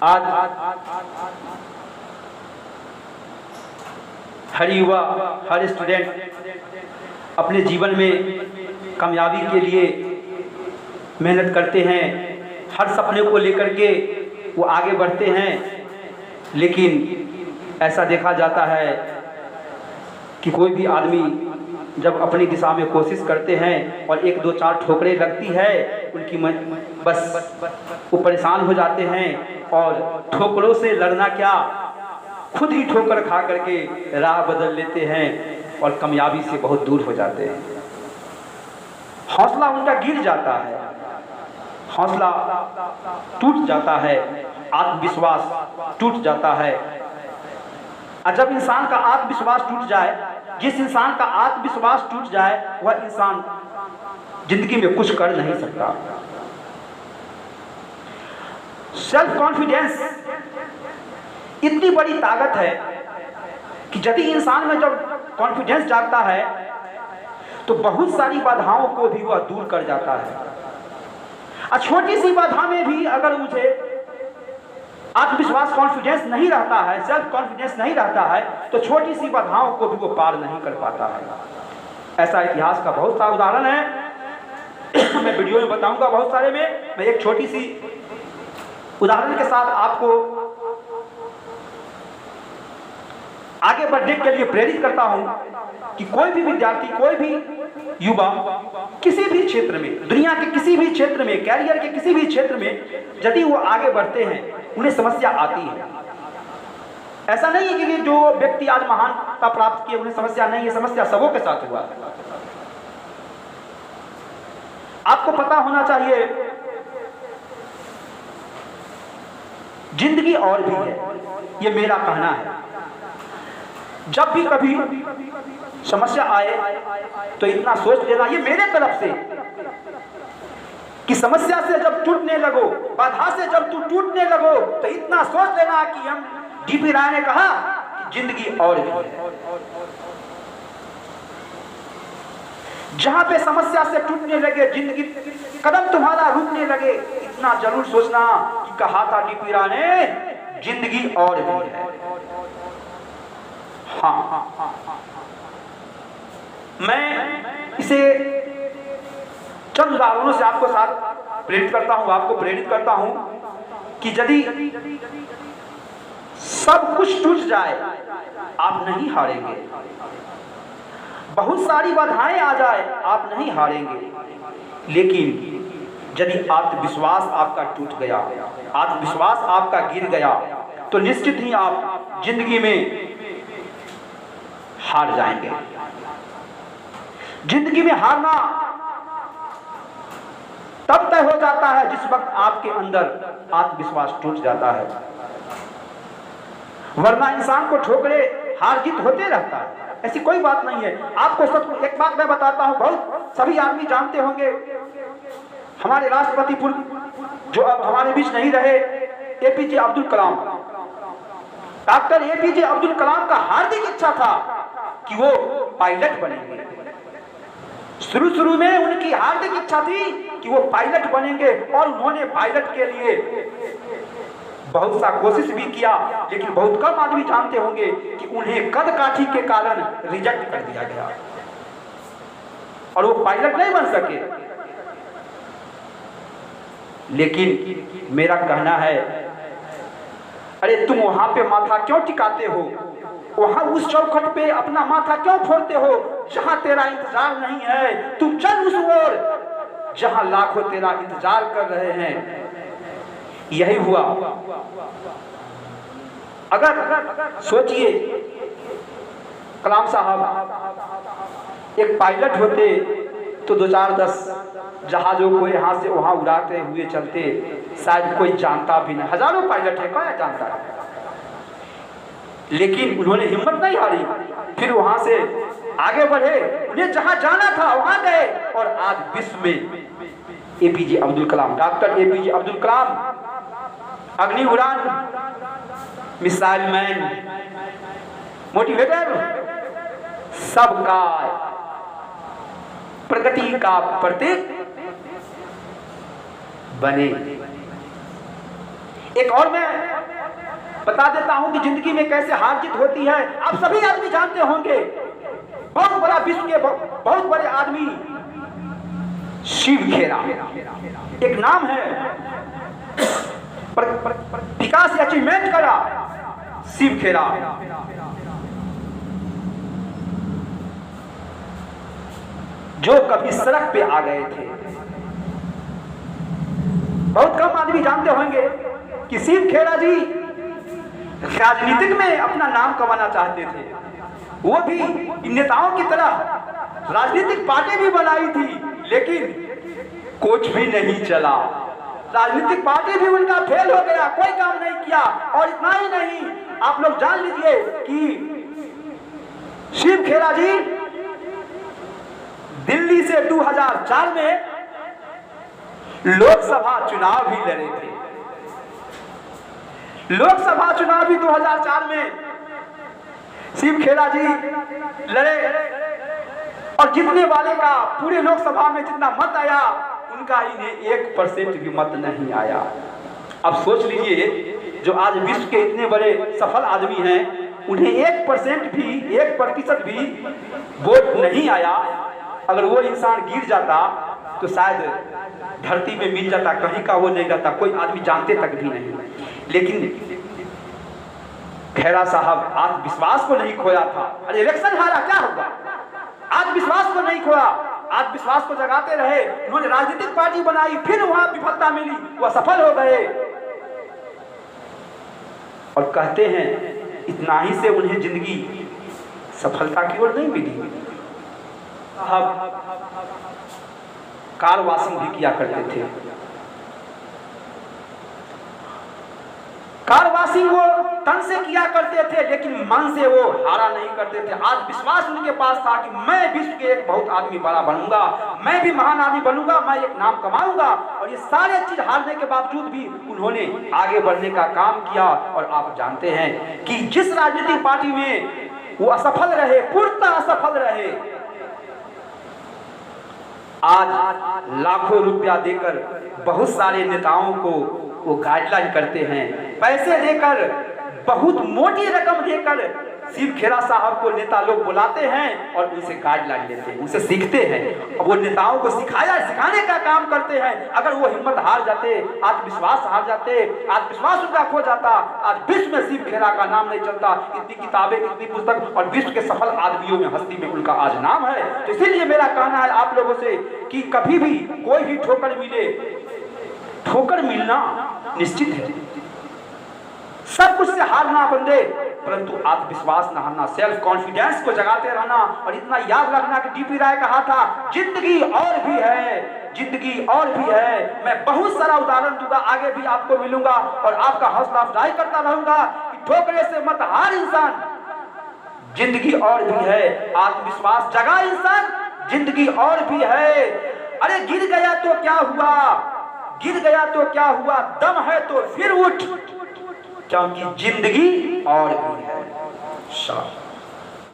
आज हर युवा, हर स्टूडेंट अपने जीवन में कामयाबी के लिए मेहनत करते हैं, हर सपने को लेकर के वो आगे बढ़ते हैं। लेकिन ऐसा देखा जाता है कि कोई भी आदमी जब अपनी दिशा में कोशिश करते हैं और 1 2 4 ठोकरें लगती है, उनकी बस वो परेशान हो जाते हैं और ठोकरों से लड़ना क्या, खुद ही ठोकर खा करके राह बदल लेते हैं और कामयाबी से बहुत दूर हो जाते हैं। हौसला उनका गिर जाता है, हौसला टूट जाता है, आत्मविश्वास टूट जाता है। और जब इंसान का आत्मविश्वास टूट जाए, जिस इंसान का आत्मविश्वास टूट जाए, वह इंसान जिंदगी में कुछ कर नहीं सकता। सेल्फ कॉन्फिडेंस इतनी बड़ी ताकत है कि यदि इंसान में जब कॉन्फिडेंस जागता है तो बहुत सारी बाधाओं को भी वह दूर कर जाता है। और छोटी सी बाधा में भी अगर मुझे आत्मविश्वास, कॉन्फिडेंस नहीं रहता है, सेल्फ कॉन्फिडेंस नहीं रहता है, तो छोटी सी बाधाओं को भी वो पार नहीं कर पाता है। ऐसा इतिहास का बहुत सा उदाहरण है, मैं वीडियो में बताऊंगा बहुत सारे में। मैं एक छोटी सी उदाहरण के साथ आपको आगे बढ़ने के लिए प्रेरित करता हूं कि कोई भी विद्यार्थी, कोई भी युवा किसी भी क्षेत्र में, दुनिया के किसी भी क्षेत्र में, कैरियर के किसी भी क्षेत्र में यदि वो आगे बढ़ते हैं, उन्हें समस्या आती है। ऐसा नहीं है कि जो व्यक्ति आज महानता प्राप्त किए उन्हें समस्या नहीं है, समस्या सबों के साथ हुआ। आपको पता होना चाहिए जिंदगी और भी है, ये मेरा कहना है। जब भी कभी समस्या आए तो इतना सोच लेना, ये मेरे तरफ से, कि समस्या से जब टूटने लगो, बाधा से जब तू टूटने लगो, तो इतना सोच लेना कि हम डीपी राय ने कहा कि जिंदगी और भी है। जहां पे समस्या से टूटने लगे, जिंदगी कदम तुम्हारा रुकने लगे, इतना जरूर सोचना कि कहा था डीपी राय ने, जिंदगी और भी है। हाँ, मैं इसे चंद उदाहरणों से आपको साथ प्रेरित करता हूं, आपको प्रेरित करता हूं कि यदि सब कुछ टूट जाए, आप नहीं हारेंगे। बहुत सारी बाधाएं आ जाए, आप नहीं हारेंगे। लेकिन यदि आत्मविश्वास आपका टूट गया, आत्मविश्वास आपका गिर गया, तो निश्चित ही आप जिंदगी में हार जाएंगे। जिंदगी में हारना तब तय हो जाता है जिस वक्त आपके अंदर आत्मविश्वास टूट जाता है, वरना इंसान को ठोकरे हार जीत होते रहता है। ऐसी कोई बात नहीं है। आपको सच एक बात मैं बताता हूं, बहुत सभी आदमी जानते होंगे, हमारे राष्ट्रपति पूर्व जो अब हमारे बीच नहीं रहे, APJ Abdul Kalam, doctor APJ Abdul Kalam का हार्दिक इच्छा था कि वो पायलट बनेंगे। शुरू में उनकी हार्दिक इच्छा थी कि वो पायलट बनेंगे और उन्होंने पायलट के लिए बहुत सा कोशिश भी किया, लेकिन बहुत कम आदमी जानते होंगे कि उन्हें कदकाठी के कारण रिजेक्ट कर दिया गया और वो पायलट नहीं बन सके। लेकिन मेरा कहना है, अरे तुम वहां पे माथा क्यों टिकाते हो, वहां उस चौखट पे अपना माथा क्यों फोड़ते हो जहां तेरा इंतजार नहीं है। तुम चल उस ओर जहां लाखों तेरा इंतजार कर रहे हैं। यही हुआ। अगर सोचिए कलाम साहब एक पायलट होते तो 2-4-10 जहाजों को यहाँ से वहां उड़ाते हुए चलते, शायद कोई जानता भी नहीं। हजारों पायलट है, कौन जानता है। लेकिन उन्होंने हिम्मत नहीं हारी, फिर वहां से आगे बढ़े, उन्हें जहां जाना था वहां गए और आज विश्व में APJ Abdul Kalam, doctor APJ Abdul Kalam अग्नि उड़ान, मिसाइल मैन, मोटिवेटर, सबका प्रगति का प्रतीक बने। एक और मैं बता देता हूं कि जिंदगी में कैसे हार जीत होती है। आप सभी आदमी जानते होंगे, बहुत बड़ा विश्व के बहुत बड़े आदमी शिव खेरा एक नाम है, विकास अचीवमेंट करा शिव खेरा। जो कभी सड़क पे आ गए थे। बहुत कम आदमी जानते होंगे कि शिव खेरा जी राजनीतिक में अपना नाम कमाना चाहते थे। वो भी नेताओं की तरह राजनीतिक पार्टी भी बनाई थी, लेकिन कुछ भी नहीं चला। राजनीतिक पार्टी भी उनका फेल हो गया, कोई काम नहीं किया। और इतना ही नहीं, आप लोग जान लीजिए कि शिव खेरा जी दिल्ली से 2004 में लोकसभा चुनाव भी लड़े थे। लोकसभा चुनाव भी 2004 में शिव खेरा जी लड़े और जीतने वाले का पूरे लोकसभा में जितना मत आया, उनका इन्हें 1% भी मत नहीं आया। अब सोच लीजिए, जो आज विश्व के इतने बड़े सफल आदमी हैं, उन्हें 1% भी वोट नहीं आया। अगर वो इंसान गिर जाता तो शायद धरती में मिल जाता, कहीं का वो नहीं रहता, कोई आदमी जानते तक भी नहीं। लेकिन खेरा साहब आत्मविश्वास को नहीं खोया था। अरे इलेक्शन हारा, क्या होगा? आत्मविश्वास को नहीं खोया, आत्मविश्वास को जगाते रहे। उन्होंने राजनीतिक पार्टी बनाई, फिर वहां विफलता मिली, वह सफल हो गए। और कहते हैं इतना ही से उन्हें जिंदगी सफलता की ओर नहीं मिली। कार वॉशिंग भी किया करते थे। कार वॉशिंग वो तन से किया करते थे, लेकिन मन से वो हारा नहीं करते थे। आज विश्वास उनके पास था कि मैं विश्व के एक बहुत आदमी बड़ा बनूंगा, मैं भी महान आदमी बनूंगा, मैं एक नाम कमाऊंगा। और ये सारे चीज हारने के बावजूद भी उन्होंने आगे बढ़ने का काम किया। और आप जानते हैं कि जिस राजनीतिक पार्टी में वो असफल रहे, पूर्णतः असफल रहे, आज लाखों रुपया देकर बहुत सारे नेताओं को वो गाइडलाइन करते हैं। पैसे देकर, बहुत मोटी रकम देकर शिव खेरा साहब को नेता लोग बुलाते हैं और उनसे गाइडलाइन लेते हैं, उनसे सीखते हैं। वो नेताओं को सिखाने का काम करते हैं। अगर वो हिम्मत हार जाते, आत्मविश्वास हार जाते, आत्मविश्वास उनका खो जाता, आज विश्व में शिव खेरा का नाम नहीं चलता। इतनी किताबें, इतनी पुस्तक और विश्व के सफल आदमियों में, हस्ती में उनका आज नाम है। तो इसीलिए मेरा कहना है आप लोगों से कि कभी भी कोई भी ठोकर मिले, ठोकर मिलना निश्चित है। सब कुछ से हार ना बंदे, परंतु आत्मविश्वास न हारना, सेल्फ कॉन्फिडेंस को जगाते रहना। और इतना याद रखना कि डीपी राय कहा था, जिंदगी और भी है, जिंदगी और भी है। मैं बहुत सारा उदाहरण दूंगा, आगे भी आपको मिलूंगा और आपका हौसला अफजाई करता रहूंगा कि ठोकरे से मत हार इंसान, जिंदगी और भी है। आत्मविश्वास जगा इंसान, जिंदगी और भी है। अरे गिर गया तो क्या हुआ, गिर गया तो क्या हुआ, दम है तो फिर उठ, क्योंकि जिंदगी और भी है।